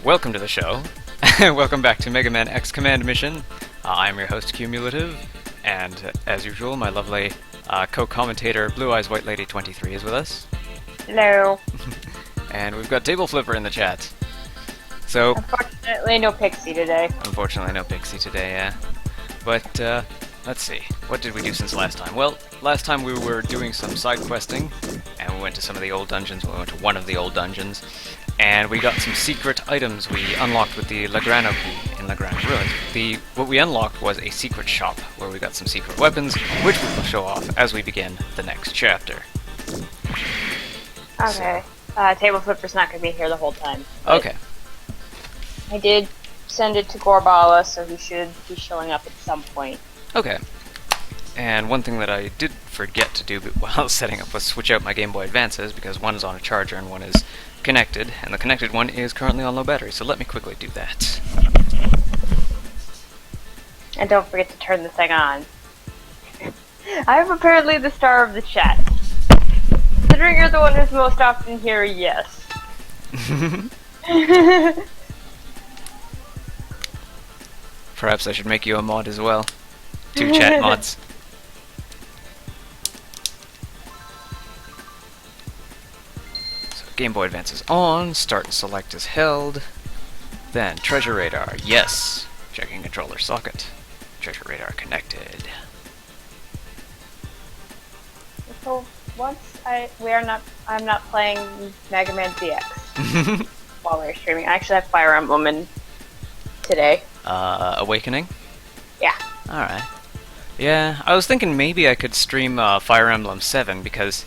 welcome to the show. Welcome back to Mega Man X Command Mission. I'm your host, Cumulative, and as usual, my lovely co-commentator, Blue Eyes White Lady 23 is with us. Hello. And we've got Table Flipper in the chat. So, unfortunately, no Pixie today. Unfortunately, no Pixie today, yeah. But, let's see. What did we do since last time? Well, last time we were doing some side questing, and we went to some of the old dungeons. We went to one of the old dungeons, and we got some secret items we unlocked with the Lagrano key in Lagrano Ruins. What we unlocked was a secret shop, where we got some secret weapons, which we will show off as we begin the next chapter. Okay. Table Flipper's not going to be here the whole time. Okay. I did send it to Gorbala, so he should be showing up at some point. Okay. And one thing that I did forget to do while setting up was switch out my Game Boy Advances, because one is on a charger and one is connected, and the connected one is currently on low battery, so let me quickly do that. And don't forget to turn the thing on. I'm apparently the star of the chat. Considering you're the one who's most often here, yes. Perhaps I should make you a mod as well. 2 chat mods. So Game Boy Advance is on, start and select is held. Then Treasure Radar, yes. Checking controller socket. Treasure Radar connected. So once I'm not playing Mega Man ZX while we're streaming. I actually have Fire Emblem in today. Awakening? Yeah. Alright. Yeah, I was thinking maybe I could stream Fire Emblem 7, because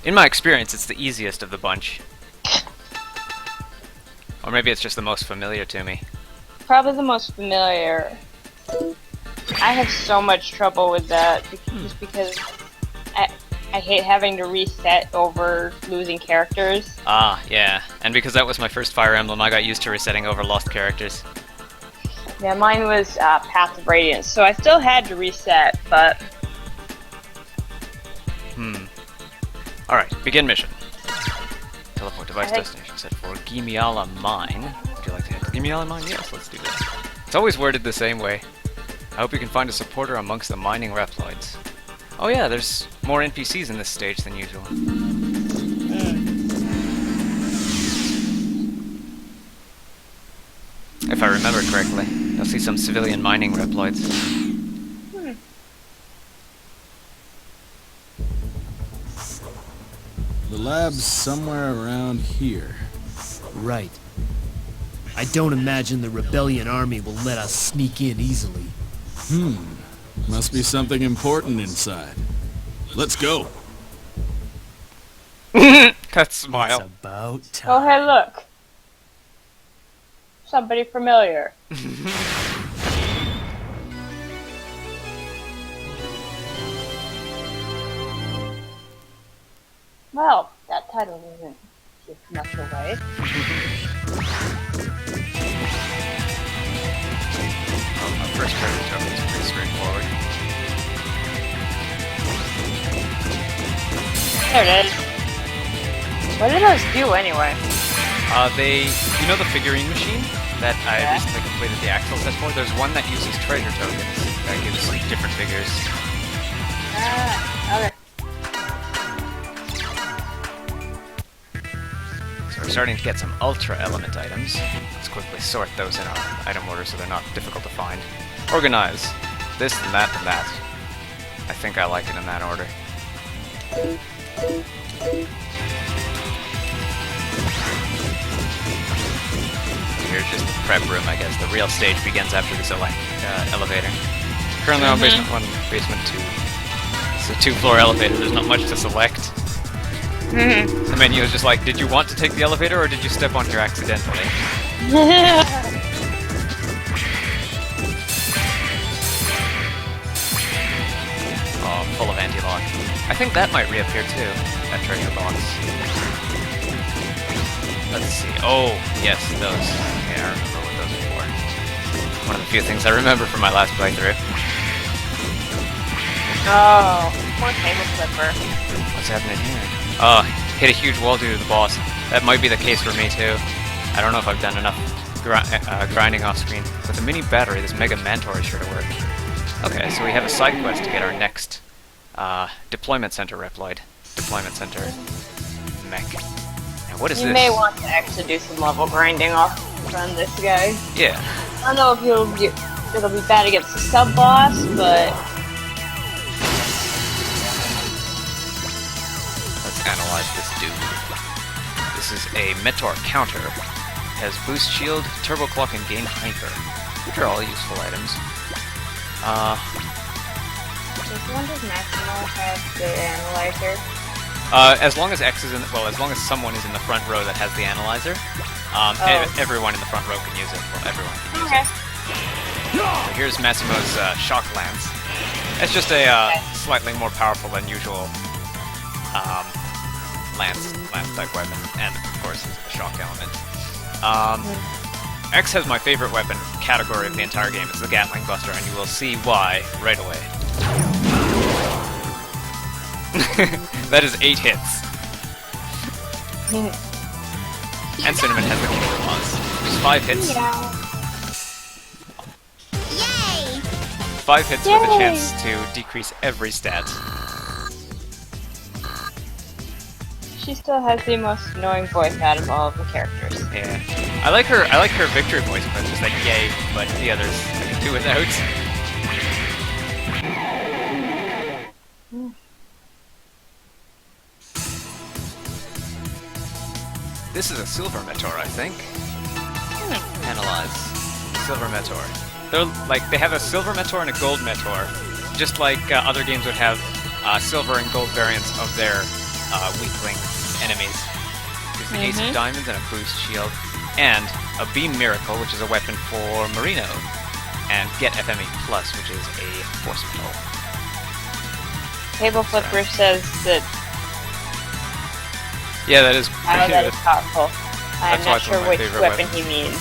in my experience it's the easiest of the bunch. Or maybe it's just the most familiar to me. Probably the most familiar. I have so much trouble with that, just because I hate having to reset over losing characters. Ah, yeah. And because that was my first Fire Emblem, I got used to resetting over lost characters. Yeah, mine was Path of Radiance, so I still had to reset, but... Alright, begin mission. Teleport device destination set for Gimiala Mine. Would you like to head to Gimiala Mine? Yes, let's do that. It's always worded the same way. I hope you can find a supporter amongst the mining Reploids. Oh yeah, there's more NPCs in this stage than usual. If I remember correctly, you'll see some civilian mining Reploids. The lab's somewhere around here. Right. I don't imagine the rebellion army will let us sneak in easily. Must be something important inside. Let's go. That smile. It's about time. Oh, hey, look. Somebody familiar. Well, that title isn't too much away. Our first treasure trove is pretty straightforward. There it is. What do those do anyway? You know the figurine machine that I recently completed the Axel test for? There's one that uses treasure tokens that gives different figures. Ah, okay. So we're starting to get some Ultra Element items. Let's quickly sort those in our item order so they're not difficult to find. Organize. This and that and that. I think I like it in that order. Here's just the prep room, I guess. The real stage begins after this elevator. Currently on basement 1, basement 2. It's a 2-floor elevator, there's not much to select. The menu is just like, did you want to take the elevator or did you step on here accidentally? Oh, full of anti-lock. I think that might reappear too, that treasure box. Let's see. Oh, yes, those. Yeah, I remember what those were for. One of the few things I remember from my last playthrough. Oh, poor Table Flipper. What's happening here? Oh, hit a huge wall due to the boss. That might be the case for me too. I don't know if I've done enough grinding off screen. With a mini battery, this Mega Mantor is sure to work. Okay, so we have a side quest to get our next deployment center Reploid. Deployment center mech. Now what is this? You may want to actually do some level grinding off on this guy. Yeah. I don't know if it'll be bad against the sub-boss, but... Let's analyze this dude. This is a Meteor counter. It has boost shield, turbo clock, and gain hyper, which are all useful items. Does one does Maximo have the analyzer? As long as X is in, as long as someone is in the front row that has the analyzer, everyone in the front row can use it. Well, everyone can use it. So here's Massimo's shock lance. It's just a slightly more powerful than usual lance type weapon, and of course it's a shock element. X has my favorite weapon category of the entire game. It's the Gatling Buster, and you will see why right away. That is 8 hits. And Cinnamon has the Killer Claws. Just 5 hits. Yay! 5 hits with a chance to decrease every stat. She still has the most annoying voice out of all of the characters. Yeah. I like her victory voice, but it's just like yay, but the others I can do without. This is a Silver Meteor, I think. Analyze. Silver Meteor. They have a Silver Meteor and a Gold Meteor, just like other games would have Silver and Gold variants of their weakling enemies. There's the Ace of Diamonds and a boost shield, and a Beam Miracle, which is a weapon for Marino, and Get FME Plus, which is a Force Metal. Table Flipper says that yeah, that is that is powerful. I'm That's not why it's one sure of my which favorite weapon weapons. he means.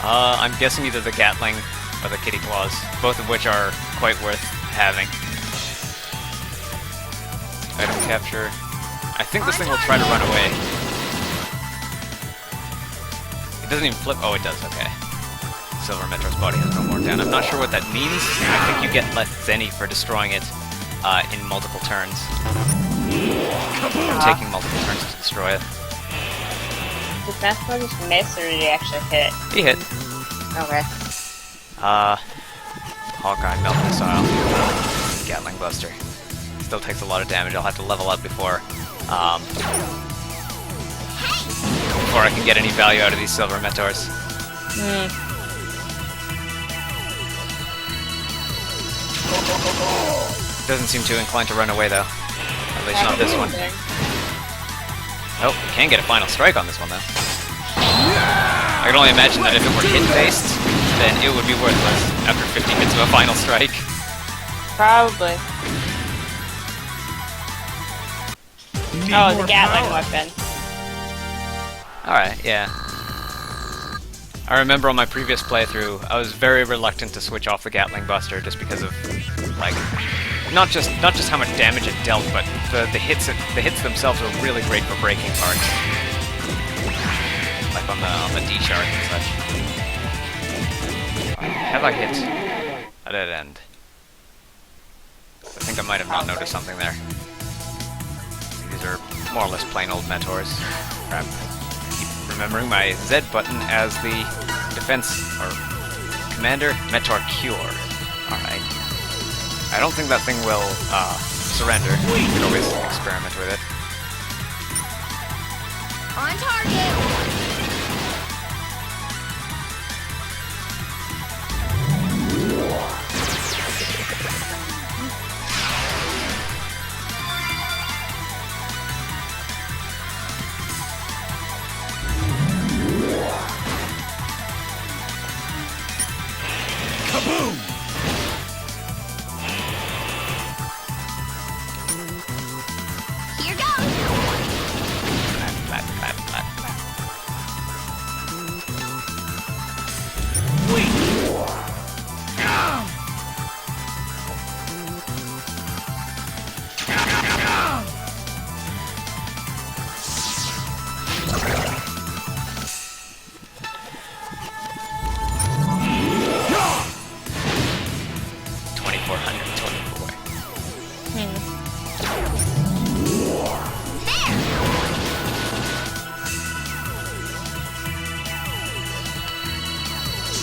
I'm guessing either the Gatling or the Kitty Claws, both of which are quite worth having. Item capture. I think this thing will try to run away. It doesn't even flip. Oh, it does. Okay. Silver Metro's body has no more down. I'm not sure what that means. I think you get less Zenny for destroying it in multiple turns. Taking multiple turns to destroy it. Did Maximo just miss, or did he actually hit? He hit. Okay. Hawkeye Melt Missile. Gatling Buster. Still takes a lot of damage. I'll have to level up before I can get any value out of these Silver Meteors. Doesn't seem too inclined to run away though. At least not this one. Oh, we can get a final strike on this one though. I can only imagine that if it were hit-based, then it would be worthless after 50 hits of a final strike. Probably. Oh, the Gatling weapon. Alright, yeah. I remember on my previous playthrough, I was very reluctant to switch off the Gatling Buster just because of, like, not just how much damage it dealt, but the hits themselves are really great for breaking parts, like on the D chart and such. Have I hit a dead end? I think I might have not noticed something there. These are more or less plain old Meteors. Crap. Keep remembering my Z button as the defense or commander Meteor Cure. Alright. I don't think that thing will surrender. We can always experiment with it. On target! Kaboom! Here goes! Flat, flat, flat, flat.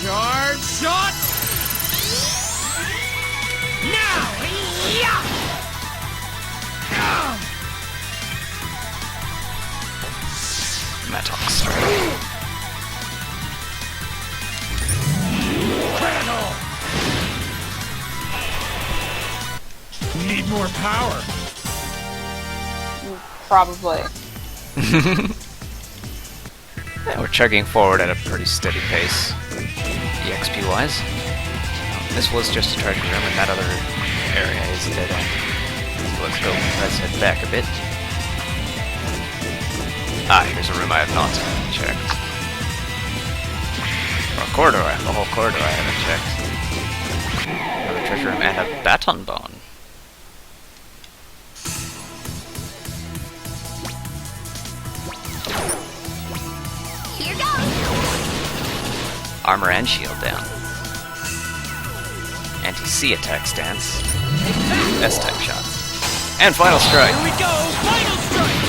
Charge shot! Now! Yeah! Metal strike. Critical! Need more power. Probably. Yeah, we're chugging forward at a pretty steady pace, EXP wise. This was just a treasure room, and that other area is dead end. So let's head back a bit. Ah, here's a room I have not checked. Or a corridor, the whole corridor I haven't checked. Another treasure room and a baton bone. Here goes. Armor and shield down. Anti-C attack stance. S-type shots. And final strike! Here we go! Final strike!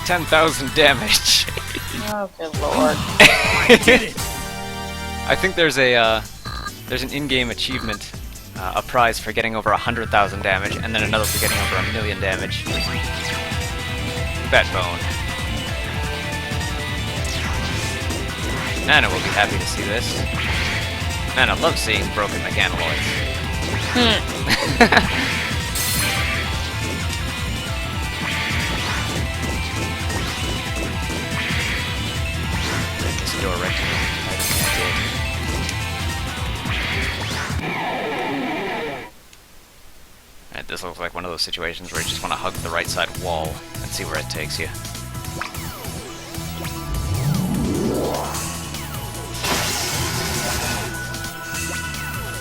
10,000 damage. Oh, good lord. I did it! I think there's an in-game achievement, a prize for getting over 100,000 damage, and then another for getting over 1,000,000 damage. Bat bone. Nana will be happy to see this. Nana loves seeing broken mechanaloids. This door right here. Right, this looks like one of those situations where you just want to hug the right side wall and see where it takes you.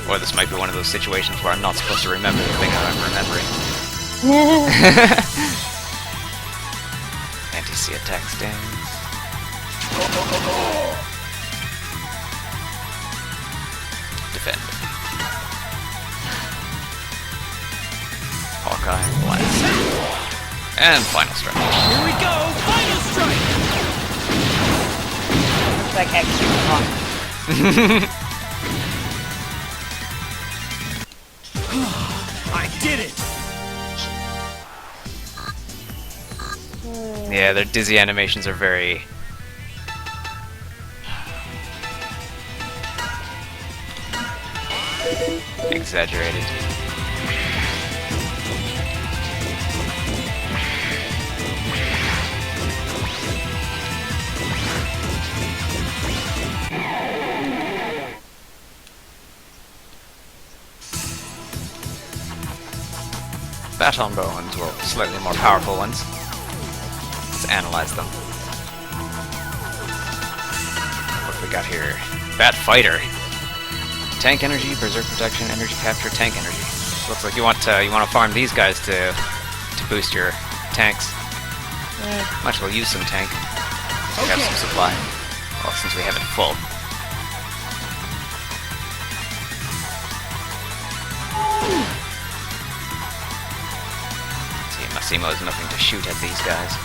Or this might be one of those situations where I'm not supposed to remember the thing that I'm remembering. Anti-C attack stance. Defend. Hawkeye blast. And final strike. Here we go! Final strike! It's like extra fun. I did it! Yeah, their dizzy animations are very... exaggerated. Baton bones, well, slightly more powerful ones. Let's analyze them. What we got here? Bat fighter. Tank energy, berserk protection, energy capture, tank energy. Looks like you want to farm these guys to boost your tanks. Might as well use some tank. We have some supply. Well, since we have it full. See, Massimo has nothing to shoot at these guys.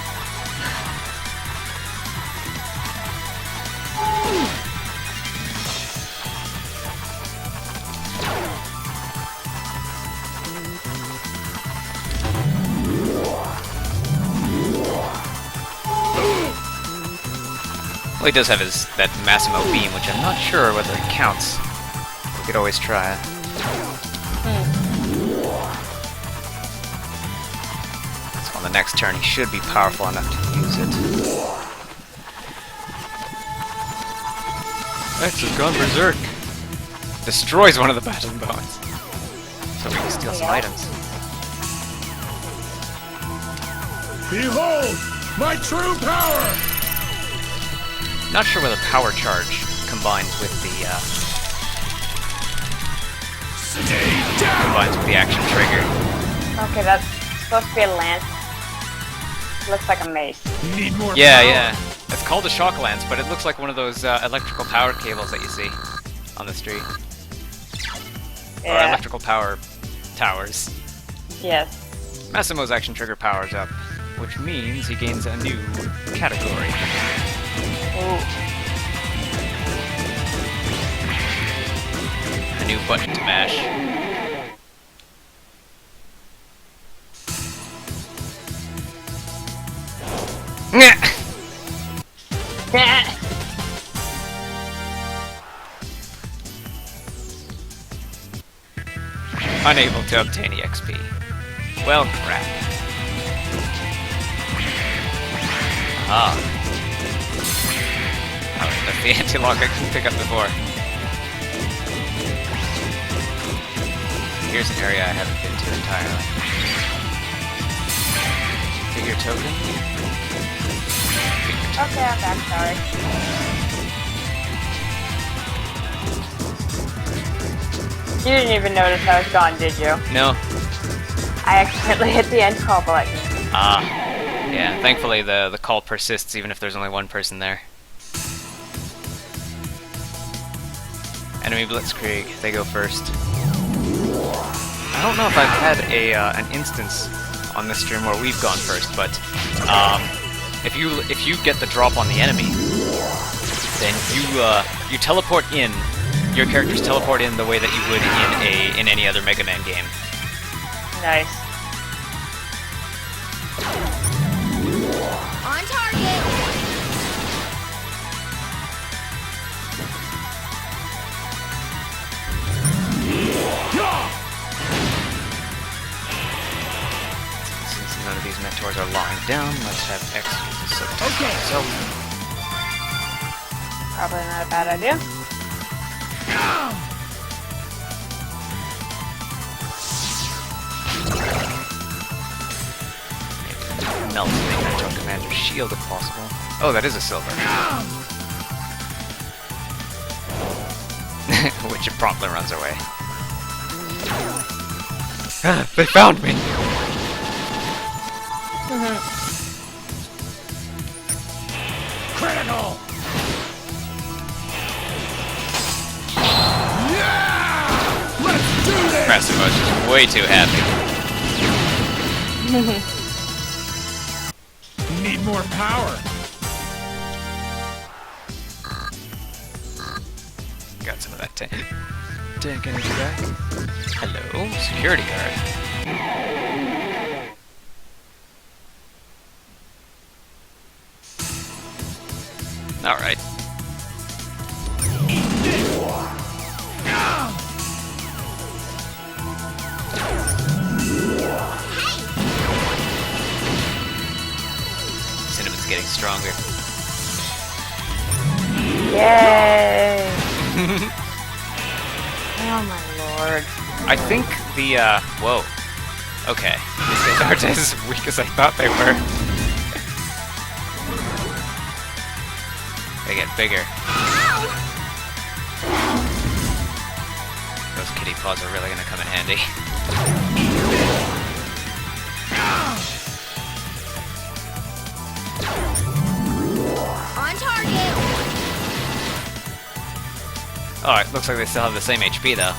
Well, he does have that Massimo beam, which I'm not sure whether it counts. We could always try it. So on the next turn, he should be powerful enough to use it. X has gone berserk. Destroys one of the baton bones. So we can steal some items. Behold, my true power! Not sure whether power charge combines with the action trigger. Okay, that's supposed to be a lance. Looks like a mace. Need more Yeah, power. yeah. It's called a shock lance, but it looks like one of those electrical power cables that you see on the street. Or Yeah. electrical power towers. Yes. Massimo's action trigger powers up which means he gains a new category. Ooh. A new button to mash. Unable to obtain EXP. Well, crap. Ah. Oh, that's the anti-lock I couldn't pick up before. Here's an area I haven't been to entirely. Figure token? Okay, I'm back, sorry. You didn't even notice I was gone, did you? No. I accidentally hit the end call button. Ah. Yeah, thankfully the call persists even if there's only one person there. Enemy Blitzkrieg, they go first. I don't know if I've had an instance on this stream where we've gone first, but if you get the drop on the enemy, then you teleport in. Your characters teleport in the way that you would in any other Mega Man game. Nice. On target. Since none of these mentors are lying down, let's have X use the Okay. So Probably not a bad idea. melt the Mentor Commander's shield if possible. Oh, that is a silver. Which it promptly runs away. They found me! Critical! Let's do this! Massimo's just way too happy. Need more power. Got some of that tank energy back. Hello, security guard. Alright. Cinnamon's getting stronger. Yay! Oh my lord. I think the, whoa. Okay. These guys aren't as weak as I thought they were. They get bigger. Those kitty paws are really gonna come in handy. On target. Oh, it looks like they still have the same HP though.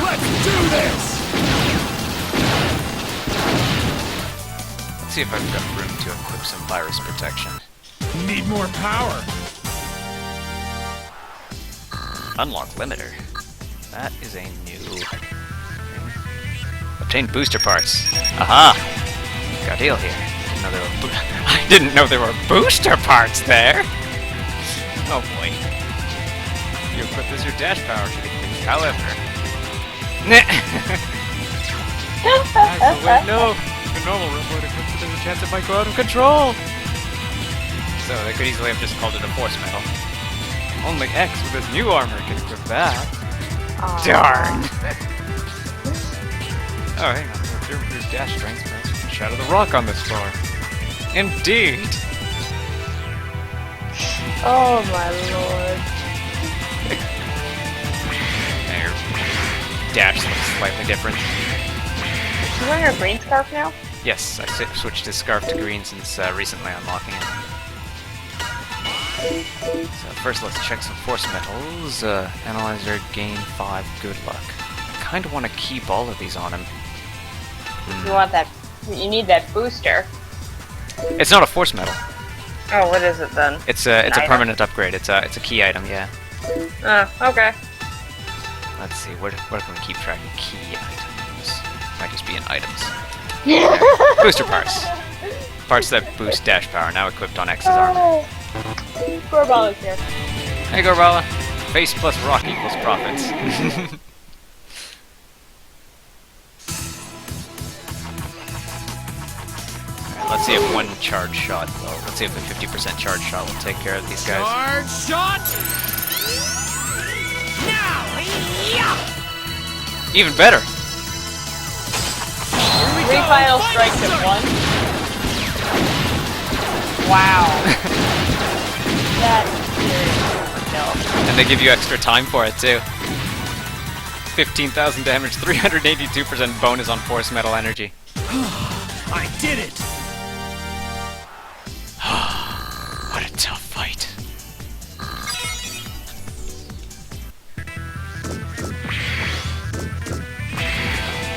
Let's do this! Let's see if I've got room to equip some virus protection. Need more power. Unlock limiter. That is a new thing. Obtain booster parts. Aha! Got a deal here. I didn't know there were booster parts there! Oh boy. You equip as your dash power to get things, however. Wait, no! The normal remote equips it, there's a chance it might go out of control! So they could easily have just called it a force metal. Only X with his new armor can equip that. Aw. Darn! Oh, hang on. With your dash strength, perhaps you can shatter the rock on this floor. Indeed! Oh my lord. There. Dash looks slightly different. Is she wearing her green scarf now? Yes, I switched his scarf to green since recently unlocking it. So first let's check some force metals. Analyzer gain 5 good luck. kind of want to keep all of these on him. You want that? You need that booster. It's not a force medal. Oh, what is it then? It's a Item. permanent upgrade. It's a key item. Yeah. Okay. Let's see. Where can we keep track of key items? Might just be in items. Booster parts. Parts that boost dash power. Now equipped on X's armor. Gorbal is here. Hey Gorbala. Face plus rock equals profits. Let's see if one charge shot, well, let's see if the 50% charge shot will take care of these guys. Charge shot! Now! Yeah! Even better! Three final strikes at once. Wow. That's serious kill. And they give you extra time for it too. 15,000 damage, 382% bonus on force metal energy. I did it! What a tough fight.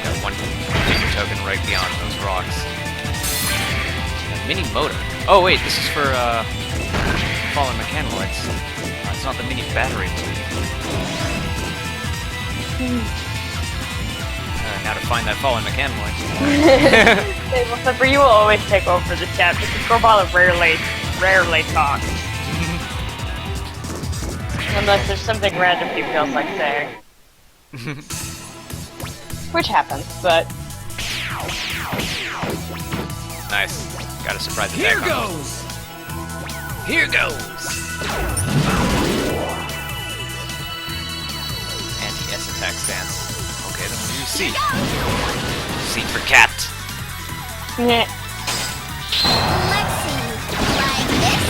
Got one figure token right beyond those rocks. A mini motor. Oh wait, this is for fallen mechanoids. It's not the mini battery. Now to find that fallen mechanoid. Well, Flipper, you will always take over the chat because Gorbala rarely talks. Unless there's something random he feels like saying. Which happens, but... Nice. Got a surprise attack. Here on goes! Here goes! Anti-S attack stance. Okay, then we'll use C. C for cat. Nyeh. Let's see. Like this.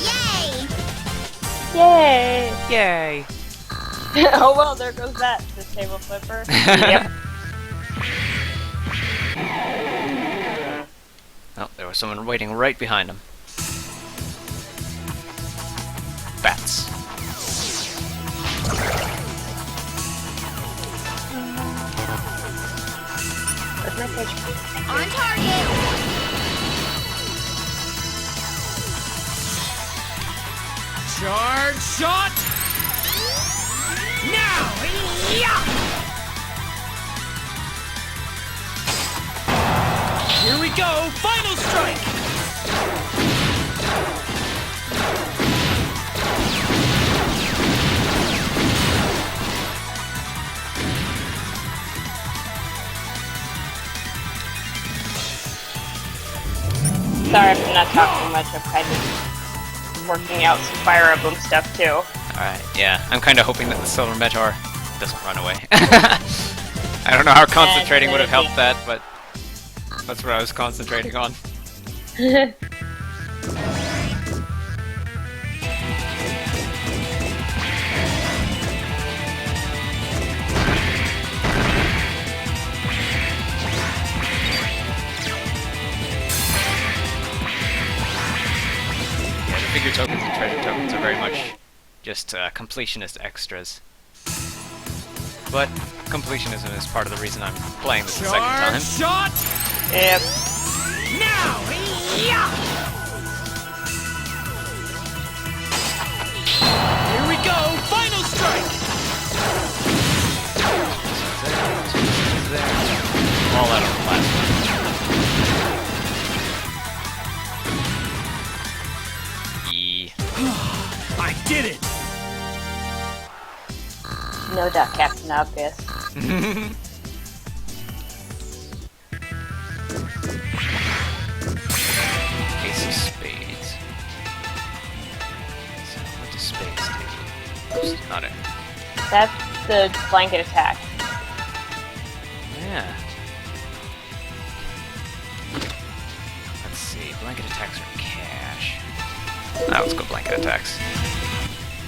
Yay! Yay! Yay! Oh well, there goes that, the table flipper. Yep. Oh, there was someone waiting right behind him. Bats. Where's my page? On target. Charge shot! Now! Yeah! Here we go! Final strike! Sorry for not talking much, I'm kind of working out some Fire Emblem stuff too. Alright, yeah. I'm kind of hoping that the Silver Meteor doesn't run away. I don't know how concentrating would have helped that, but that's what I was concentrating on. Yeah, the figure tokens and treasure tokens are very much just completionist extras. But completionism is part of the reason I'm playing this the second time. Charge shot! Yep. Now! Yeah! Here we go! Final strike! All out of the last one. Yeah. I did it! No doubt, Captain Obvious. Ace of Spades. So what does Spades do? Oops, not it. That's the blanket attack. Yeah. Let's see. Blanket attacks are cash. Now let's go blanket attacks.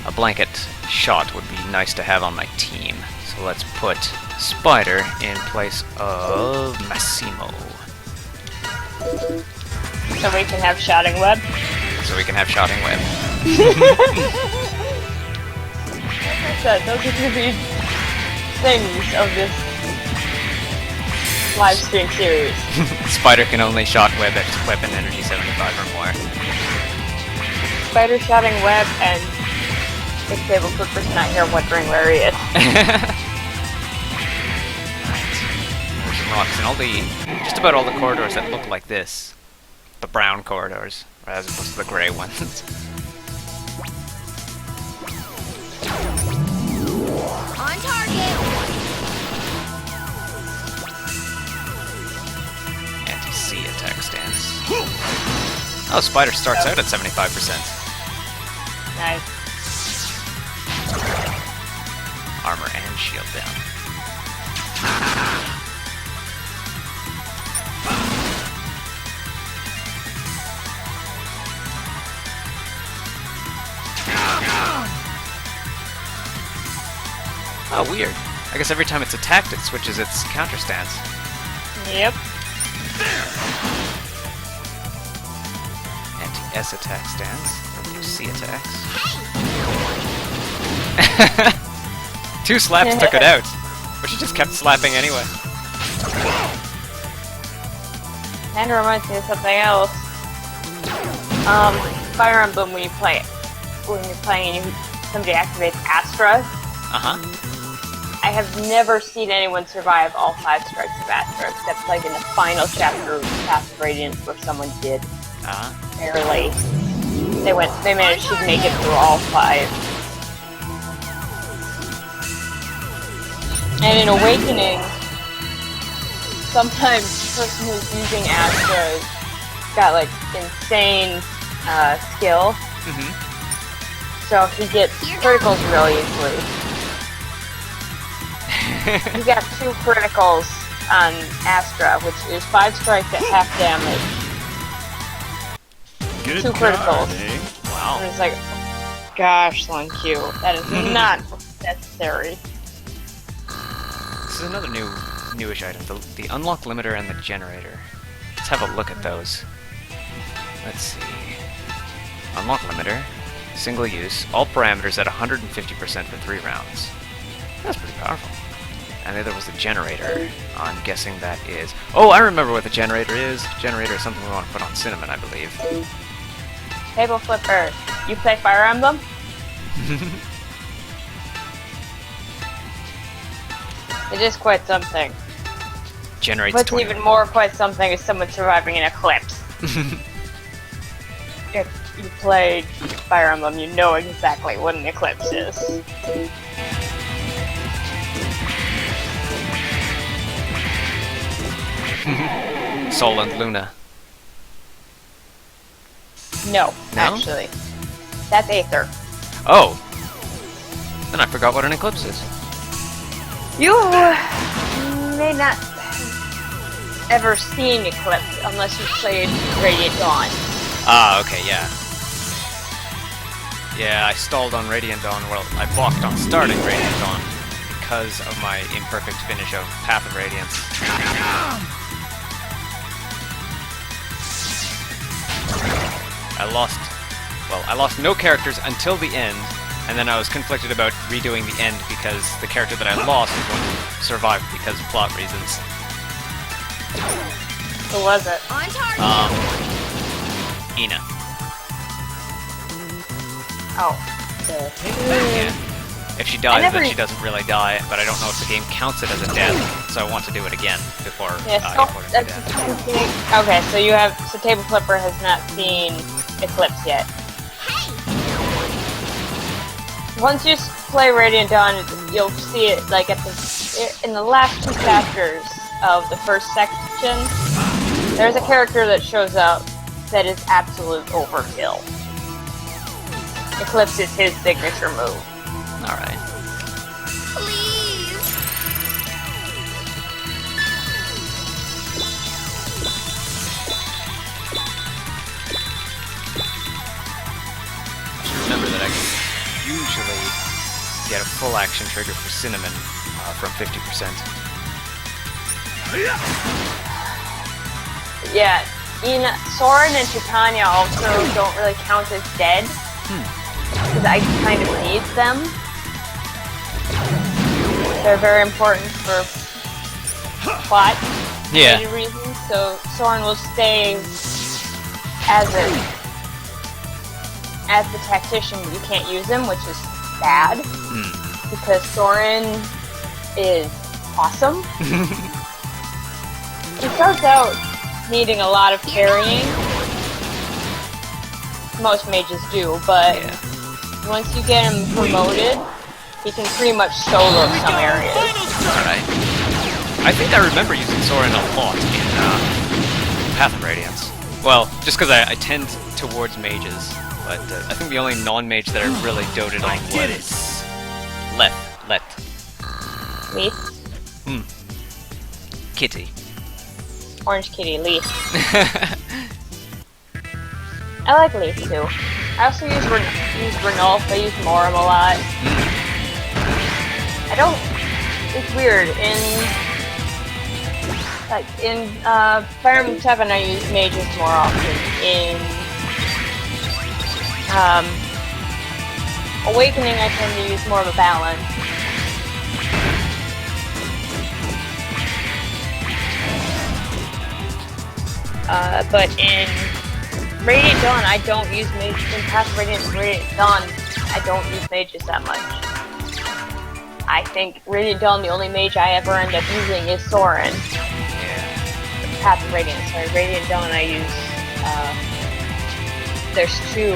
A blanket shot would be nice to have on my team. So let's put Spider in place of Massimo. so we can have shouting web. So we can have shouting web. Like I said, those are going to be things of this live stream series. Spider can only shot web at weapon energy 75 or more. Spider shouting web, and Big Table Flipper's not here wondering where he is. There's some rocks in all the, just about all the corridors that look like this. The brown corridors, as opposed to the grey ones. On target. Anti-C attack stance. Oh, Spider starts out at 75%. Nice. Armor and shield down. Oh, weird. I guess every time it's attacked, it switches its counter stance. Yep. Anti-S attack stance. Anti-C attacks. 2 slaps took it out. But she just kept slapping anyway. And it reminds me of something else. Fire Emblem when you're playing and somebody activates Astra. Uh-huh. I have never seen anyone survive all 5 strikes of Astra, except like in the final chapter of Path of Radiance where someone did. Uh-huh. Barely. They managed to make it through all 5. And in Awakening, sometimes the person who's using Astra's got like insane skill. Mm-hmm. So he gets criticals real easily. He got 2 criticals on Astra, which is 5 strikes at half damage. Good 2 criticals. card, eh? Wow. And it's like, gosh, Lon Q, that is not necessary. This is another newish item. The unlock limiter and the generator. Let's have a look at those. Let's see. Unlock limiter. Single use. All parameters at 150% for 3 rounds. That's pretty powerful. And the other was the generator. I'm guessing that is... Oh, I remember what the generator is. Generator is something we want to put on Cinnamon, I believe. Table Flipper, you play Fire Emblem? It is quite something. Generates What's 20. even more quite something is someone surviving an eclipse. If you played Fire Emblem, you know exactly what an eclipse is. Sol and Luna. No, No? actually. That's Aether. Oh! Then I forgot what an eclipse is. You may not have ever seen Eclipse unless you played Radiant Dawn. Ah, okay, yeah. Yeah, I stalled on Radiant Dawn. Well, I balked on starting Radiant Dawn because of my imperfect finish of Path of Radiance. I lost no characters until the end, and then I was conflicted about redoing the end because the character that I lost was going to survive because of plot reasons. Who was it? On target. Ina. Oh. Yeah. If she dies, never- then she doesn't really die, but I don't know if the game counts it as a death, so I want to do it again before Yeah, I so report it to death. okay, so Table Flipper has not seen Eclipse yet. Once you play Radiant Dawn, you'll see it like in the last 2 chapters of the first section. There's a character that shows up that is absolute overkill. Eclipse is his signature move. Alright. Please. Remember that I can usually get a full action trigger for Cinnamon from 50%. Yeah, Soren and Titania also don't really count as dead. Because I kind of need them. They're very important for plot related reasons, so Soren will stay as the tactician, but you can't use him, which is bad. Because Soren is awesome. He starts out needing a lot of carrying. Most mages do, but once you get him promoted, he can pretty much solo some areas. Alright. I think I remember using Soren a lot in Path of Radiance. Well, just because I tend towards mages, but I think the only non-mage that I really doted on was Let. Leaf. Kitty. Orange Kitty, Leaf. I like Leaf too. I also use Renulf, I use Moram a lot. I don't... It's weird, in Fire Emblem 7 I use mages more often. In Awakening I tend to use more of a balance. But in Radiant Dawn, I don't use mages. In Path of Radiant Dawn, I don't use mages that much. I think Radiant Dawn, the only mage I ever end up using is Soren. Path of Radiant, sorry. Radiant Dawn, I use, there's two.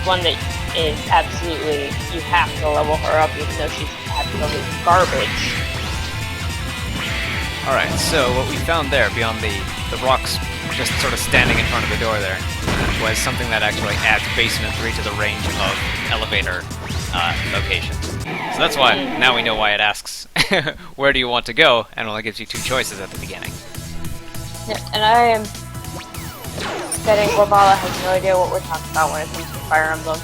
One that is absolutely, you have to level her up even though she's absolutely garbage. Alright, so what we found there, beyond the rocks just sort of standing in front of the door there, was something that actually adds Basement 3 to the range of elevator locations. So that's why, now we know why it asks, where do you want to go, and only gives you two choices at the beginning. Yeah, and I am betting Gorbala has no idea what we're talking about when it comes to Fire Emblem.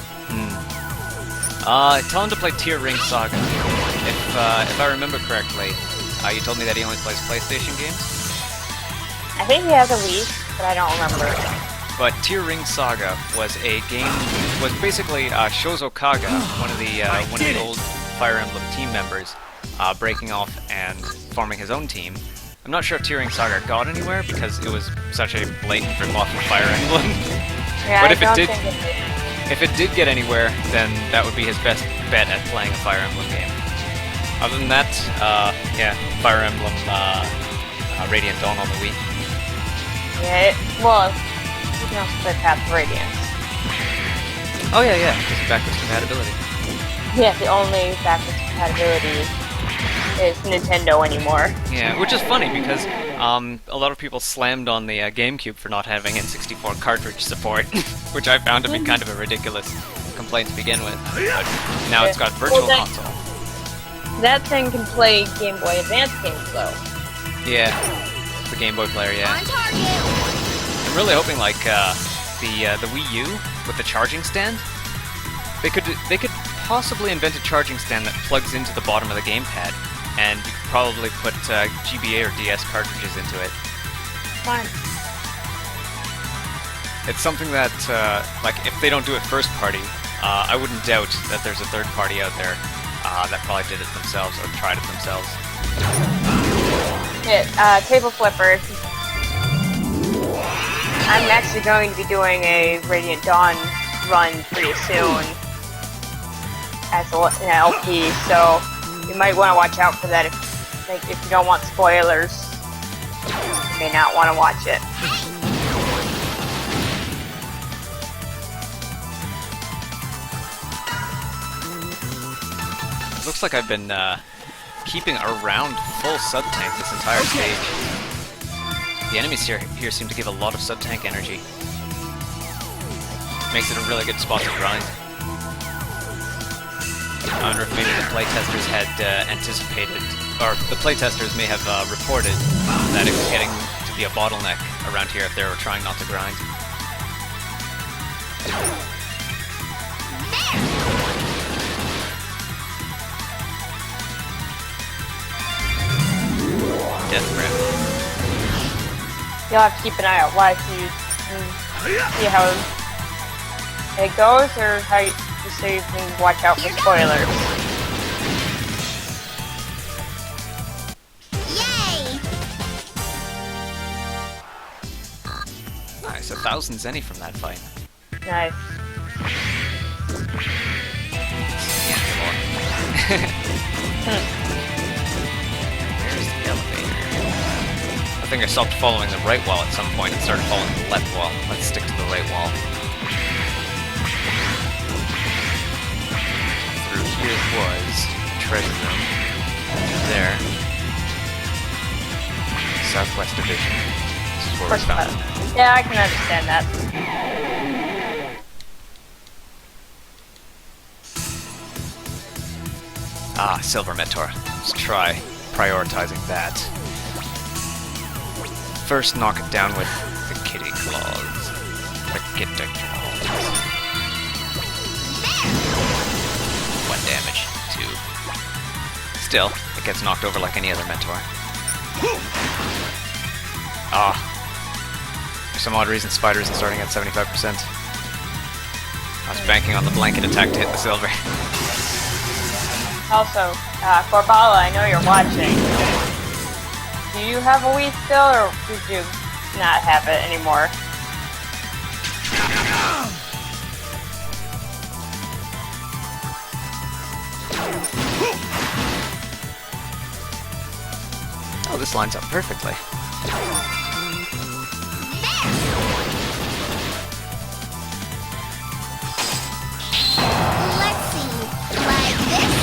Tell him to play Tier Ring Saga. If I remember correctly, you told me that he only plays PlayStation games? I think he has a Wii, but I don't remember. But Tier Ring Saga was a game, was basically Shozo Kaga, one of the old Fire Emblem team members, breaking off and forming his own team. I'm not sure if Tier Ring Saga got anywhere because it was such a blatant ripoff of Fire Emblem. Yeah, but if it did get anywhere, then that would be his best bet at playing a Fire Emblem game. Other than that, Fire Emblem Radiant Dawn on the Wii. Yeah, well, you can also play Path of Radiance. Oh yeah, because of backwards compatibility. Yeah, the only backwards compatibility is Nintendo anymore. Yeah, which is funny because a lot of people slammed on the GameCube for not having N64 cartridge support, which I found to be kind of a ridiculous complaint to begin with. But now it's got Virtual Console. That thing can play Game Boy Advance games, though. Yeah, the Game Boy player, yeah. On target. I'm really hoping, like, the Wii U with the charging stand, they could possibly invent a charging stand that plugs into the bottom of the gamepad, and you could probably put GBA or DS cartridges into it. Fine. It's something that, like, if they don't do it first party, I wouldn't doubt that there's a third party out there that probably did it themselves or tried it themselves. Yeah, Table Flipper. I'm actually going to be doing a Radiant Dawn run pretty soon as an LP, so you might want to watch out for that. If you don't want spoilers, you may not want to watch it. Looks like I've been keeping around full sub-tank this entire stage. The enemies here seem to give a lot of sub-tank energy. Makes it a really good spot to grind. I wonder if maybe the playtesters had anticipated, or the playtesters may have reported that it was getting to be a bottleneck around here if they were trying not to grind. Death Grip. You'll have to keep an eye out why so you can see how it goes, or how you, just so you can watch out for spoilers. Yay! Nice, 1,000 zenny from that fight. Nice. There's the elevator. I think I stopped following the right wall at some point and started following the left wall. Let's stick to the right wall. Through here was the treasure room. Through there. Southwest Division. This is where we found it. Yeah, I can understand that. Ah, Silver Mentor. Let's try prioritizing that. First, knock it down with the kitty claws. The kitty claws. 1 damage. 2. Still, it gets knocked over like any other Mentor. Ah. For some odd reason, Spider isn't starting at 75%. I was banking on the blanket attack to hit the silver. Also, Corbala, I know you're watching. Do you have a Wii still, or did you not have it anymore? Oh, this lines up perfectly. Let's see. Like this?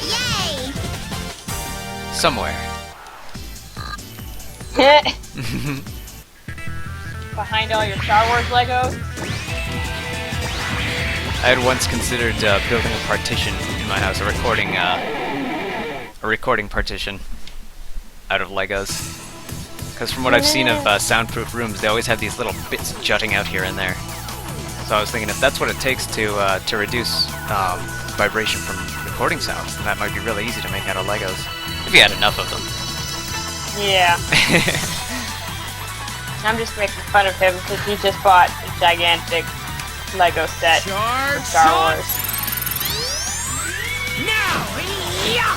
Yay! Somewhere. Behind all your Star Wars Legos? I had once considered building a partition in my house, a recording partition out of Legos. Because from what I've seen of soundproof rooms, they always have these little bits jutting out here and there. So I was thinking if that's what it takes to reduce vibration from recording sounds, then that might be really easy to make out of Legos. If you had enough of them. Yeah. I'm just making fun of him because he just bought a gigantic Lego set for Star Wars. Now! Yeah!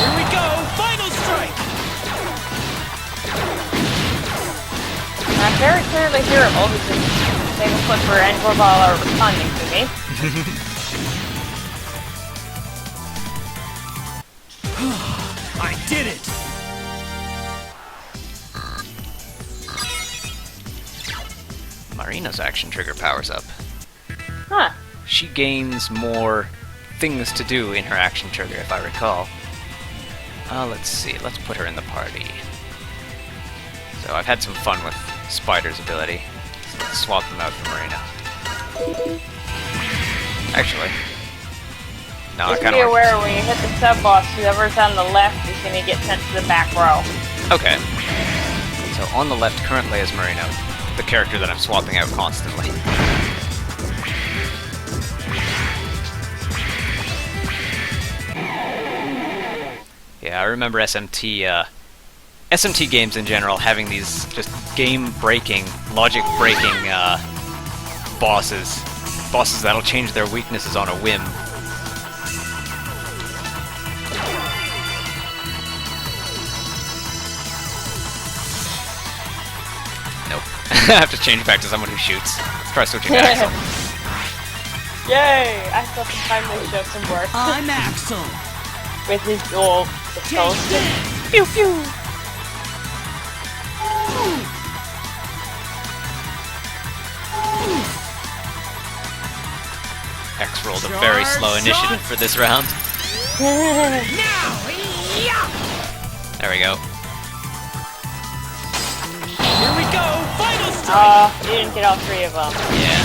Here we go! Final strike! I'm very clearly hearable because Sega Flipper and Corbala are responding to me. I did it! Marina's action trigger powers up. Huh. She gains more things to do in her action trigger, if I recall. Let's see, let's put her in the party. So I've had some fun with Spider's ability. So let's swap them out for Marina. Actually, no, I Just kind be of aware when you hit the sub-boss, whoever's on the left is going to get sent to the back row. Okay. So on the left currently is Marina, the character that I'm swapping out constantly. Yeah, I remember SMT games in general having these just game-breaking, logic-breaking bosses. Bosses that'll change their weaknesses on a whim. Nope. I have to change back to someone who shoots. Let's try switching to Axel. Yay! I still can finally show some work. I'm Axel! With his dual pistols. Pew pew! X rolled a very slow initiative for this round. Now! Yeah! There we go. Here we go! Final strike! You didn't get all three of them. Yeah.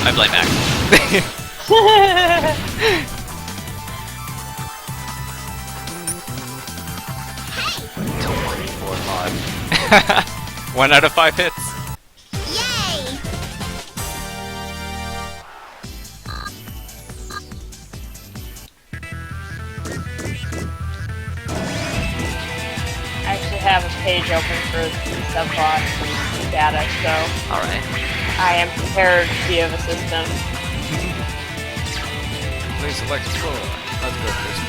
I blame Axel. 4, 5. 1 out of 5 hits. Yay! page open for the subplot data, so Alright. I am prepared to be of assistance. Please select explore. Let's go for this.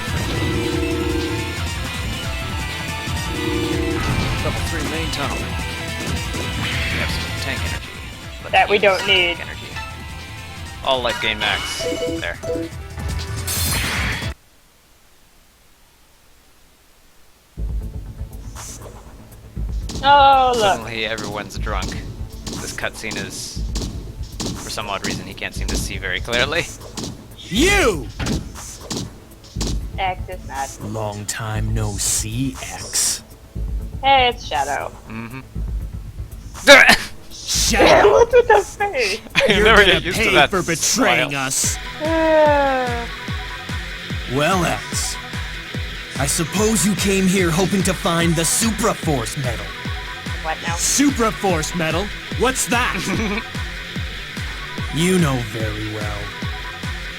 Level 3 main tunnel. We have some tank energy. Let's That we use don't need. tank energy. All life gain max. There. Oh, look. Suddenly everyone's drunk. This cutscene is... For some odd reason he can't seem to see very clearly. You! X is not. Long time no see, X. Hey, it's Shadow. Mm-hmm. Shut up! What's with the face? You You're never gonna get used to pay that for betraying smile. us. Uh, Well, X, I suppose you came here hoping to find the Supra Force medal. what now? Supra Force medal? What's that? You know very well.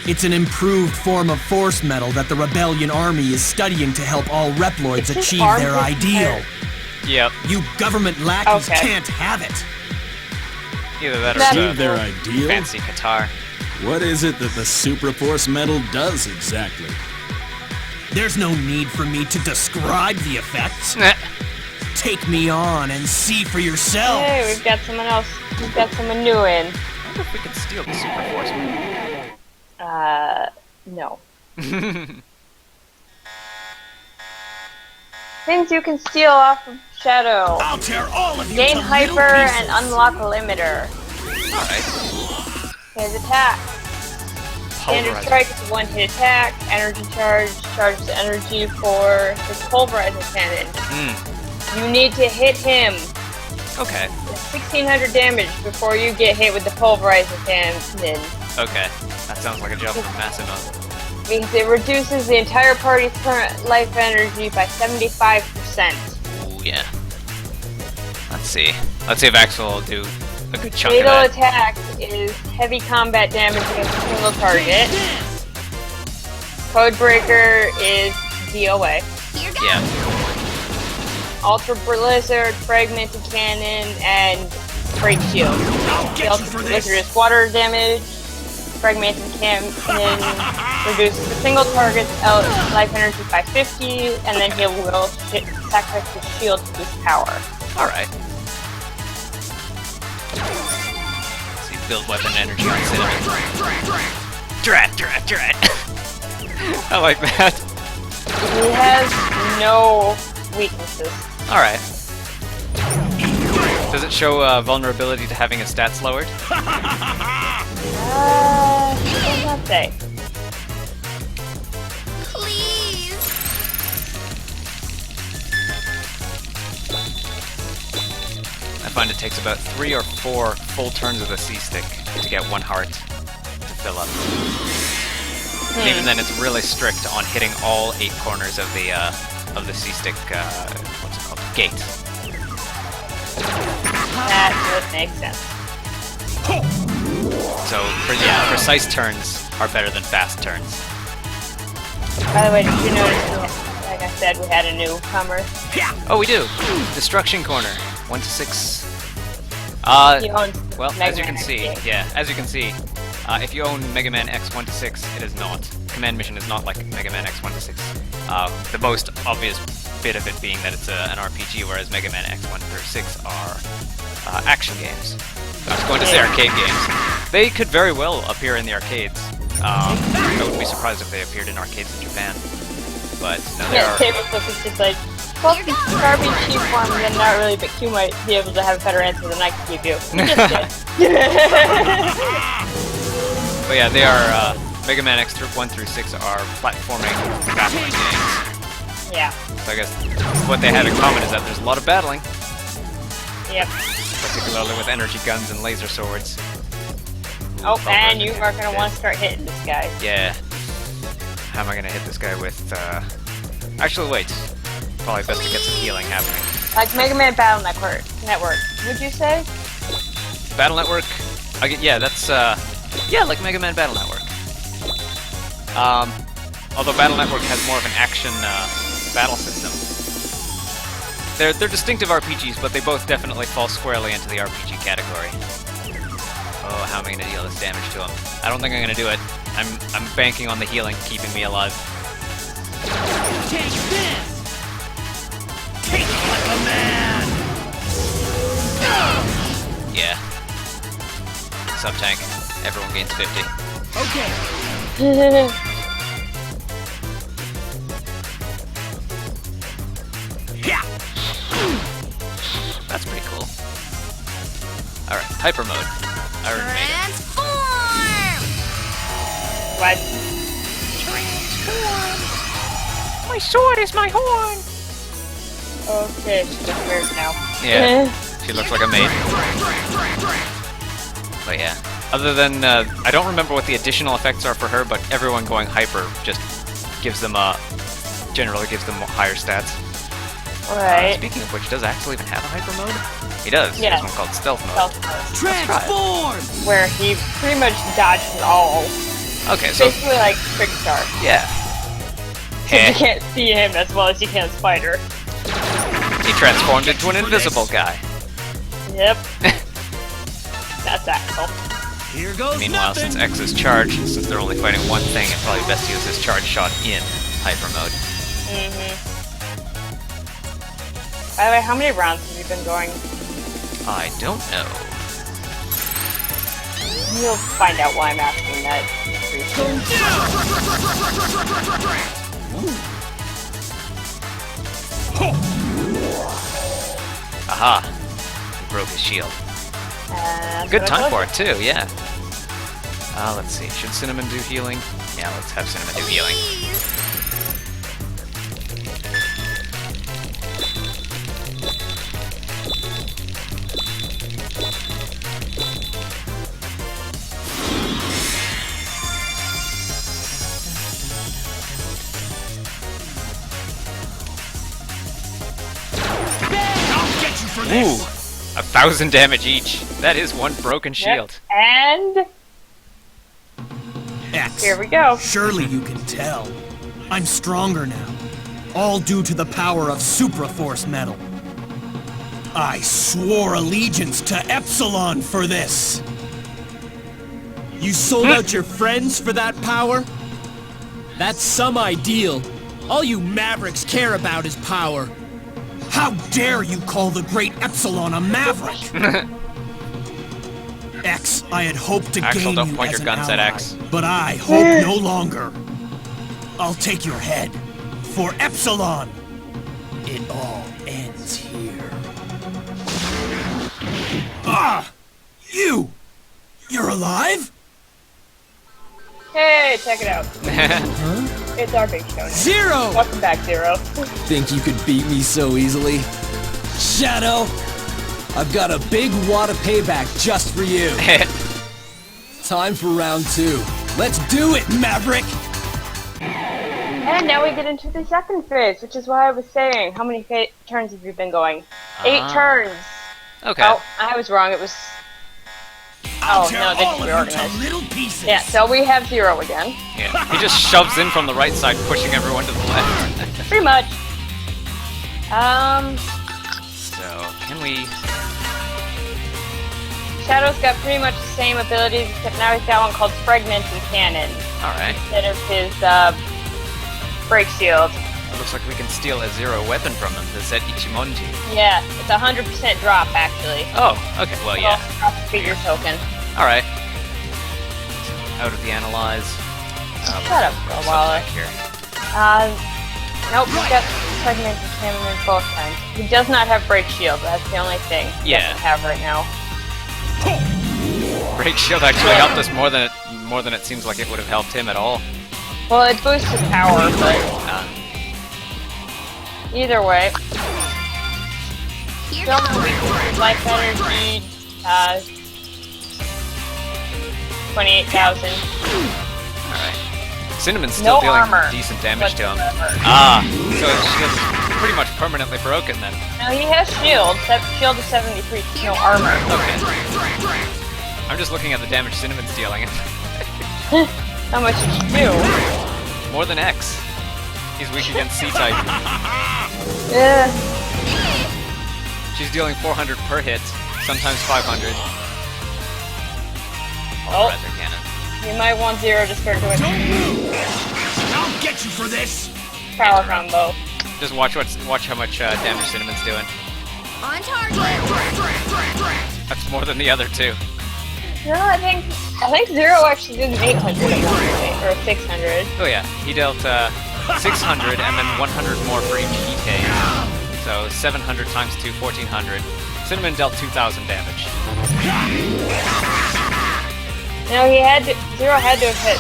It's an improved form of Force metal that the Rebellion Army is studying to help all Reploids Is his achieve arm their just ideal. Yep. You government lackeys Okay. can't have it. Either that or That- Achieve the their ideal? fancy guitar. What is it that the Supra Force medal does exactly? There's no need for me to describe the effects. Take me on and see for yourselves. Hey, we've got someone else. We've got someone new in. I wonder if we could steal the Super Force. No. Things you can steal off of Shadow. I'll tear all of you Gain to hyper little and pieces. unlock limiter. Alright. His attack. Standard Pulverizer. strike is a one-hit attack. Energy charge charges energy for his pulverizer cannon. Hmm. You need to hit him. Okay. 1600 damage before you get hit with the pulverizer cannon. Okay. That sounds like a job for Massimo. Means it reduces the entire party's current life energy by 75%. Ooh, yeah. Let's see. Let's see if Axel will do a good chunk Fatal of that. attack is heavy combat damage against a single target. Codebreaker is DOA. Here goes. Yeah. Ultra Blizzard, Fragmented Cannon, and Great Shield. I'll The get you Ultra for Blizzard this. is water damage. Fragmented Cannon reduces a single target's life energy by 50, and then he will sacrifice his shield to boost power. Alright. Let's see, build weapon energy on his enemy. Drat, drat, drat. I like that. He has no weaknesses. Alright. Does it show vulnerability to having his stats lowered? It does not say. Please. I find it takes about 3 or 4 full turns of the C-stick to get 1 heart to fill up. And even then, it's really strict on hitting all 8 corners of the C-stick, what's it called? Gate. That would make sense. So, precise turns are better than fast turns. By the way, did you notice, like I said, we had a newcomer? Oh, we do! Destruction Corner. 1 to 6. He owns Well, Mega as you Man can see, X. yeah, as you can see, if you own Mega Man X 1 to 6, it is not. Command Mission is not like Mega Man X 1 to 6. The most obvious bit of it being that it's an RPG, whereas Mega Man X 1 through 6 are action games. I was going to say arcade games. They could very well appear in the arcades. I wouldn't be surprised if they appeared in arcades in Japan. But no, they Yeah, are. Tabletop is just like, well, this is garbage cheap form, then not really, but Q might be able to have a better answer than I can give you. Just kidding. But yeah, they are. Mega Man X 1 through 6 are platforming battling games. Yeah. So I guess what they have in common is that there's a lot of battling, Yep. particularly with energy guns and laser swords. Oh, and you are gonna want to start hitting this guy. Yeah. How am I gonna hit this guy with, Actually, wait. Probably best to get some healing happening. Like Mega Man Battle Network, would you say? Battle Network? Yeah, that's, yeah, like Mega Man Battle Network. Although Battle Network has more of an action, battle system. They're distinctive RPGs, but they both definitely fall squarely into the RPG category. Oh, how am I gonna deal this damage to him? I don't think I'm gonna do it. I'm banking on the healing keeping me alive. Take this! Take it like a man! Yeah. Sub tank. Everyone gains 50. Okay. Yeah. That's pretty cool. Alright, hyper mode. I already made it. Transform! What? My sword is my horn! Okay, she's just weird now. Yeah, she looks like a maid. But yeah. Other than, I don't remember what the additional effects are for her, but everyone going hyper just gives them, generally gives them higher stats. Right. Speaking of which, does Axel even have a hyper mode? He does. He Yeah. has one called stealth mode. Stealth mode, Transform! where he pretty much dodges all. Okay, so Basically like Trickstar. yeah. You can't see him as well as you can Spider. He transformed into an invisible guy. Yep. That's Axel. Here goes Meanwhile, nothing. since X is charged, since they're only fighting one thing, it's probably best to use this charge shot in hyper mode. By the way, how many rounds have you been going? I don't know. You'll find out why I'm asking that pretty soon. Aha! He broke his shield. Good time for it too, yeah. Let's see. Should Cinnamon do healing? Yeah, let's have Cinnamon do healing. I'll get you for Ooh! this! 1,000 damage each. That is one broken shield. Yep. And X. here we go. Surely you can tell. I'm stronger now. All due to the power of Supraforce Metal. I swore allegiance to Epsilon for this. You sold out your friends for that power? That's some ideal. All you mavericks care about is power. How dare you call the great Epsilon a maverick? X, I had hoped to Axel, gain don't you point as your an guns at ally, X. but I hope no longer. I'll take your head. For Epsilon, it all ends here. Ah! You're alive? Hey, check it out. It's our big show. Zero! Welcome back, Zero. Think you could beat me so easily? Shadow, I've got a big wad of payback just for you. Time for round 2. Let's do it, Maverick! And now we get into the second phase, which is why I was saying, how many turns have you been going? 8 turns. Okay. Oh, I was wrong. It was. I'll Oh tear no, they all just of you reorganized. to little pieces. Yeah, so we have Zero again. Yeah. He just shoves in from the right side, pushing everyone to the left. Pretty much. So, can we... Shadow's got pretty much the same abilities, except now he's got one called Fragment and Cannon Alright. instead of his Break Shield. It looks like we can steal a Zero weapon from him, the Zet Ichimonji. Yeah, it's 100% drop actually. Oh, okay, well, yeah. Drop the figure token. Alright. Out of the analyze. Shut up for a while. Here. Nope, he's got Fragment and Cannon in both times. He does not have Break Shield, that's the only thing he Yeah. doesn't have right now. Break Shield actually helped us more than it seems like it would have helped him at all. Well, it boosts his power, but either way. Here Still goes. no weakness, life energy, 28,000. Alright. Cinnamon's still No dealing armor. decent damage to him. whatsoever. So his shield's pretty much permanently broken then. Now he has shield. Shield is 73, no armor. Okay. I'm just looking at the damage Cinnamon's dealing. How much did you do? More than X. He's weak against C-type. Yeah. She's dealing 400 per hit, sometimes 500. Oh. Pulverizer cannon. You might want Zero to start doing Don't move! I'll get you for this! power combo. Just watch how much damage Cinnamon's doing. On target. That's more than the other two. No, I think Zero actually did 800 at one point, or 600. Oh yeah, he dealt 600 and then 100 more for each EK. So 700 times 2, 1400. Cinnamon dealt 2,000 damage. No, Zero had to have hit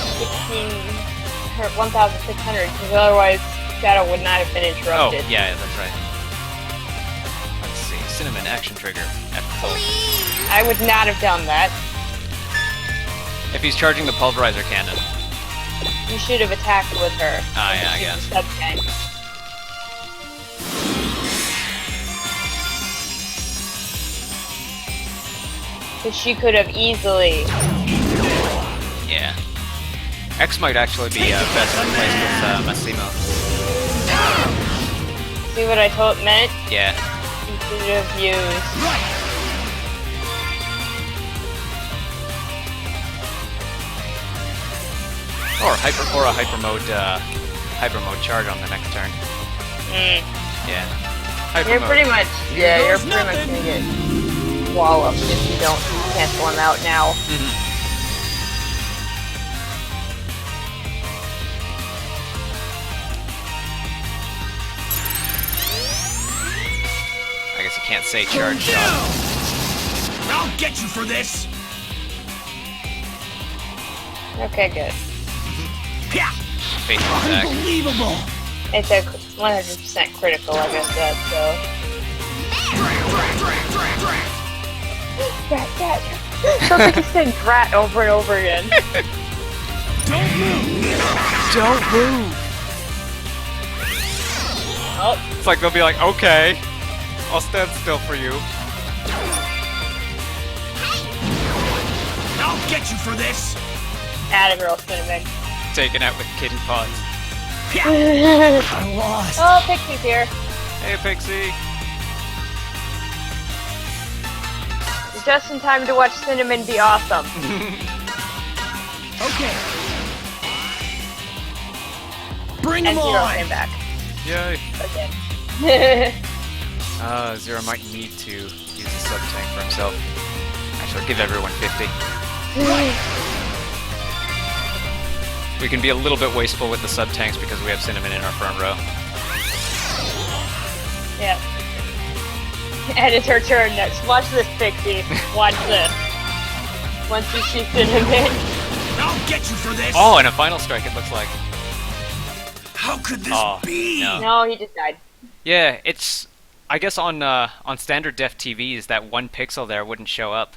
1,600, because otherwise Shadow would not have been Oh, interrupted. yeah, that's right. Let's see, Cinnamon action trigger at full. I would not have done that. If he's charging the pulverizer cannon. You should have attacked with her. Ah, yeah, I guess. Sub-tank. Because she could have easily. Yeah. X might actually be best replaced with Massimo. See what I meant? Yeah. You should have used. Or a hyper mode charge on the next turn. Yeah. Hyper You're mode. pretty much gonna get walloped if you don't cancel him out now. I guess you can't say charge shot. I'll get you for this! Okay, good. Yeah. Faithful attack. Unbelievable! It's a 100% critical, like I said, so. Drat. Sounds like he said drat over and over again. Don't move! Don't move! Oh, It's like they'll be like, okay, I'll stand still for you. I'll get you for this! atta girl Cinnamon. Taken out with kitty paws. I lost! Oh, Pixie's here. Hey, Pixie. Just in time to watch Cinnamon be awesome. Okay. Bring And him Zero on! came back. Yay. Okay. Zero might need to use the sub-tank for himself. Actually, give everyone 50. We can be a little bit wasteful with the sub-tanks because we have Cinnamon in our front row. Yep. And it's her turn next. Watch this, Pixie. Watch this. Once you see Cinnamon. I'll get you for this! Oh, and a final strike it looks like. How could this Oh, be? no. No, he just died. Yeah, it's... I guess on standard def TVs, that 1 pixel there wouldn't show up.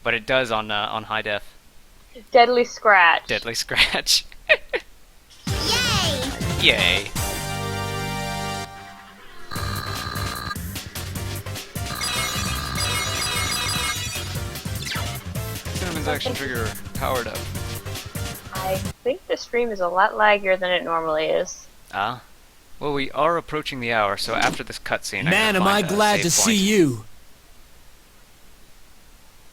But it does on high def. Deadly Scratch. Deadly Scratch. Yay! Yay. Cinnamon's action trigger powered up. I think the stream is a lot laggier than it normally is. Ah. Well, we are approaching the hour, so after this cutscene, Man, am I glad to see you.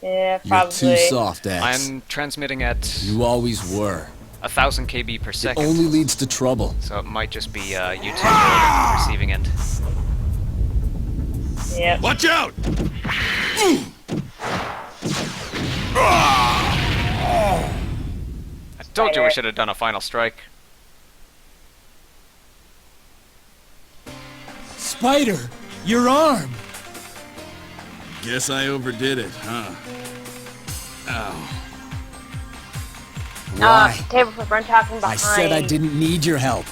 Yeah, You're probably. too soft, X. I'm transmitting at You always were. 1,000 KB per second. Only leads to trouble. So it might just be YouTube or the receiving end. Yep. Watch out! I told you we should have done a final strike. Spider, your arm. Guess I overdid it, huh? Ow. Why? Table flip, I'm talking behind. I said I didn't need your help.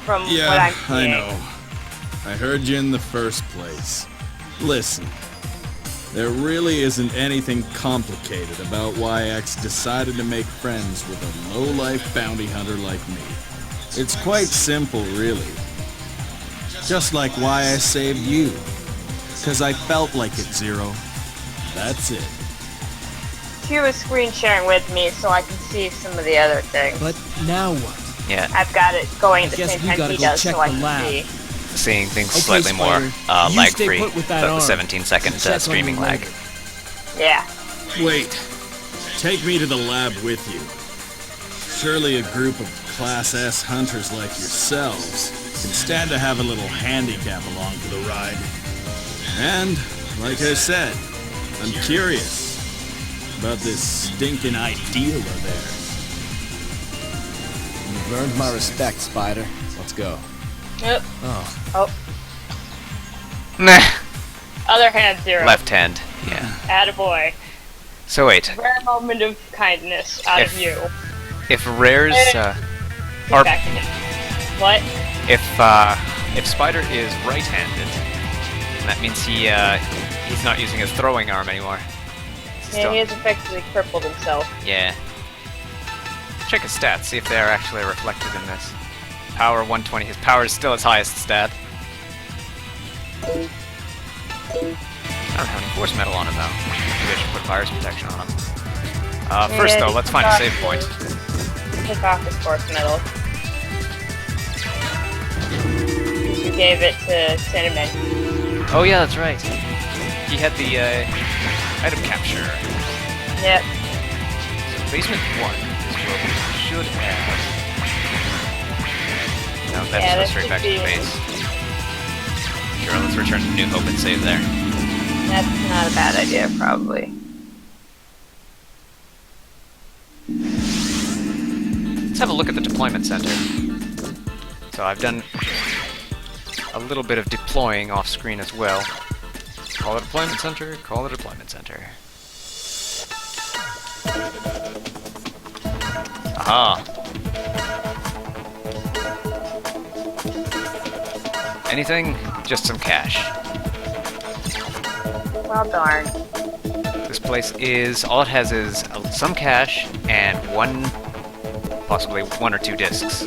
From Yeah, what I'm I seeing. know. I heard you in the first place. Listen, there really isn't anything complicated about why X decided to make friends with a low-life bounty hunter like me. It's quite simple, really. Just like why I saved you. 'Cause I felt like it, Zero. That's it. She was screen sharing with me so I can see some of the other things. But now what? Yeah. I've got it going at the Guess same we time gotta he go does check so I the can lab. see. seeing things Okay, slightly more Spider, you lag-free stay put with that without the arm. 17-second Check on streaming you lag. later. Yeah. Wait. Take me to the lab with you. Surely a group of Class S hunters like yourselves can stand to have a little handicap along for the ride. And, like I said, I'm curious about this stinking ideal of theirs. You've earned my respect, Spider. Let's go. Yep. Oh. Nah. Other hand, 0. Left hand. Yeah. Attaboy. So wait, Rare moment of kindness out of you. if rares Get are back in it. What? if Spider is right-handed, that means he's not using his throwing arm anymore. Yeah, he has effectively crippled himself. Yeah. Check his stats, see if they are actually reflected in this. Power 120. His power is still his highest stat. I don't have any force metal on him though. Maybe I should put virus protection on him. First though, let's find a save point. Take off his force medal. You gave it to Cinnamon. Oh yeah, that's right. He had the item capture. Yep. So basement 1 is where we should have. No, that's Yeah, go that straight should back to the be- base. Sure, let's return to New Hope and save there. That's not a bad idea, probably. Let's have a look at the deployment center. So I've done a little bit of deploying off screen as well. Call it deployment center, call it deployment center. Aha! Anything? Just some cash. Well, darn. This place is, all it has is some cash and possibly one or two discs.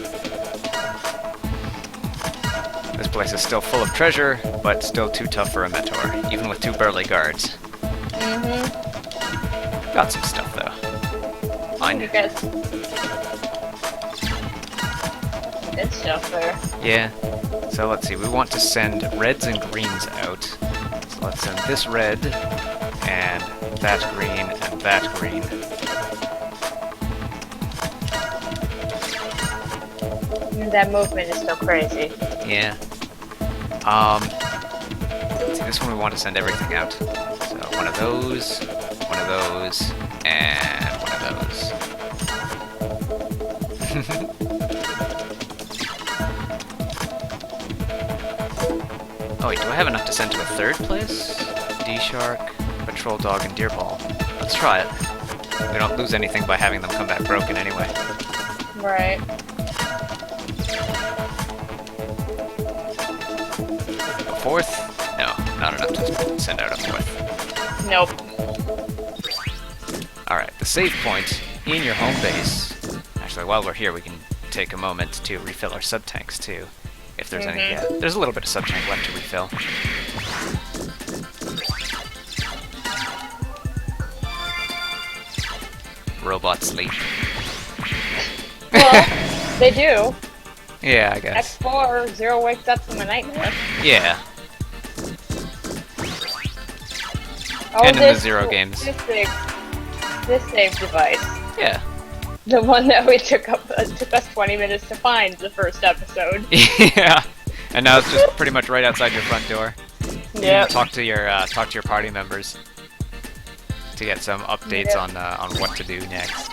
This place is still full of treasure, but still too tough for a mentor, even with 2 burly guards. Got some stuff though. Fine. You guys. Good stuff there. Yeah. So let's see, we want to send reds and greens out. So let's send this red, and that green, and that green. That movement is so crazy. Yeah. Let's see, this one we want to send everything out. So one of those, and one of those. Oh wait, do I have enough to send to a third place? D-Shark, Patrol Dog, and Deer Ball. Let's try it. We don't lose anything by having them come back broken anyway. Right. A fourth? No, not enough to send out a fourth. Nope. Alright, the save point in your home base. Actually, while we're here, we can take a moment to refill our sub-tanks too. If there's any, yeah, there's a little bit of sub-tank left to refill. Robot sleep. Well, they do. Yeah, I guess. X4, 0 wakes up from a nightmare. Yeah. Oh, And in the 0 games. This save device. Yeah. The one that we took us 20 minutes to find the first episode. Yeah. And now it's just pretty much right outside your front door. Yep. Talk to your party members to get some updates Yep. on what to do next.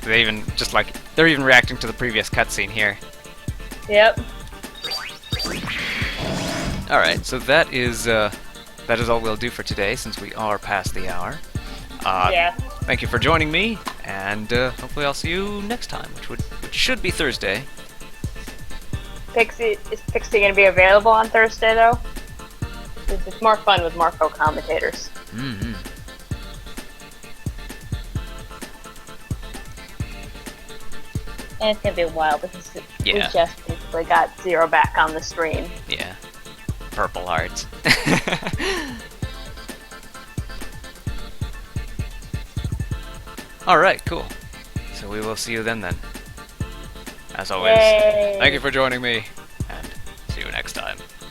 They even they're even reacting to the previous cutscene here. Yep. All right, so that is all we'll do for today since we are past the hour. Yeah. Thank you for joining me, and hopefully I'll see you next time, which should be Thursday. Is Pixie going to be available on Thursday, though? 'Cause it's more fun with more co-commentators. Mm-hmm. And it's going to be a while because we Yeah. just basically got 0 back on the screen. Yeah. Purple hearts. Alright, cool. So we will see you then. As always, Yay. thank you for joining me. next time.